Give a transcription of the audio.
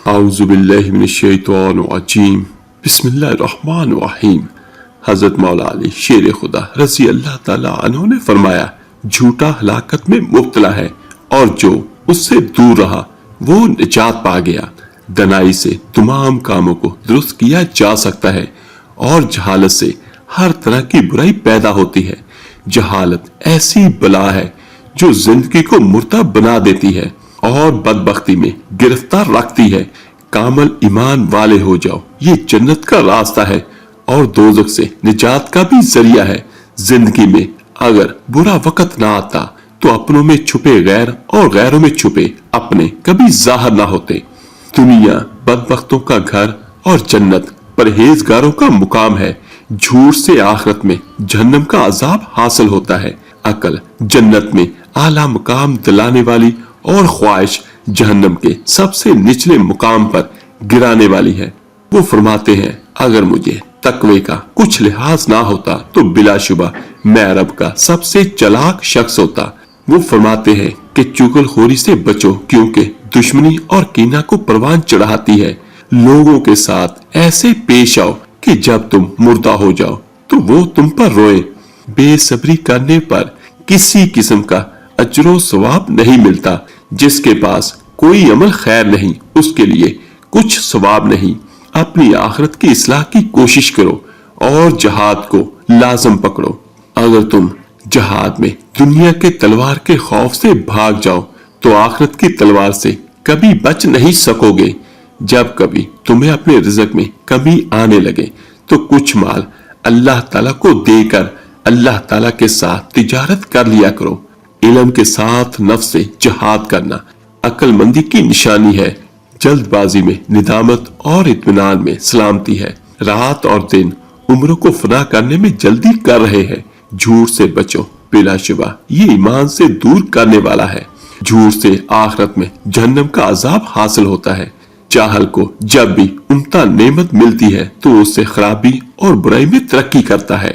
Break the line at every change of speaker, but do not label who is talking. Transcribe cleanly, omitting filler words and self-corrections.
اعوذ باللہ من الشیطان الرجیم بسم اللہ الرحمن الرحیم۔ حضرت مولا علی شیر خدا رضی اللہ تعالیٰ عنہ نے فرمایا، جھوٹا ہلاکت میں مبتلا ہے اور جو اس سے دور رہا وہ نجات پا گیا۔ دنائی سے تمام کاموں کو درست کیا جا سکتا ہے اور جہالت سے ہر طرح کی برائی پیدا ہوتی ہے۔ جہالت ایسی بلا ہے جو زندگی کو مردہ بنا دیتی ہے اور بدبختی میں گرفتار رکھتی ہے۔ کامل ایمان والے ہو جاؤ، یہ جنت کا راستہ ہے اور دوزخ سے نجات کا بھی ذریعہ ہے۔ زندگی میں اگر برا وقت نہ آتا تو اپنوں میں چھپے غیر اور غیروں میں چھپے اپنے کبھی ظاہر نہ ہوتے۔ دنیا بدبختوں کا گھر اور جنت پرہیزگاروں کا مقام ہے۔ جھوٹ سے آخرت میں جہنم کا عذاب حاصل ہوتا ہے۔ عقل جنت میں اعلیٰ مقام دلانے والی اور خواہش جہنم کے سب سے نچلے مقام پر گرانے والی ہے۔ وہ فرماتے ہیں، اگر مجھے تقوی کا کچھ لحاظ نہ ہوتا تو بلا شبہ میں عرب کا سب سے چلاک شخص ہوتا۔ وہ فرماتے ہیں کہ چغل خوری سے بچو، کیونکہ دشمنی اور کینہ کو پروان چڑھاتی ہے۔ لوگوں کے ساتھ ایسے پیش آؤ کہ جب تم مردہ ہو جاؤ تو وہ تم پر روئے۔ بے صبری کرنے پر کسی قسم کا اجر و ثواب نہیں ملتا۔ جس کے پاس کوئی عمل خیر نہیں اس کے لیے کچھ ثواب نہیں۔ اپنی آخرت کی اصلاح کی کوشش کرو اور جہاد کو لازم پکڑو۔ اگر تم جہاد میں دنیا کے تلوار کے خوف سے بھاگ جاؤ تو آخرت کی تلوار سے کبھی بچ نہیں سکو گے۔ جب کبھی تمہیں اپنے رزق میں کمی آنے لگے تو کچھ مال اللہ تعالیٰ کو دے کر اللہ تعالیٰ کے ساتھ تجارت کر لیا کرو۔ علم کے ساتھ نفس سے جہاد کرنا عقل مندی کی نشانی ہے۔ جلد بازی میں ندامت اور اطمینان میں سلامتی ہے۔ رات اور دن عمروں کو فنا کرنے میں جلدی کر رہے ہیں۔ جھوٹ سے بچو، بلا شبہ یہ ایمان سے دور کرنے والا ہے۔ جھوٹ سے آخرت میں جہنم کا عذاب حاصل ہوتا ہے۔ جاہل کو جب بھی امتع نعمت ملتی ہے تو اس سے خرابی اور برائی میں ترقی کرتا ہے۔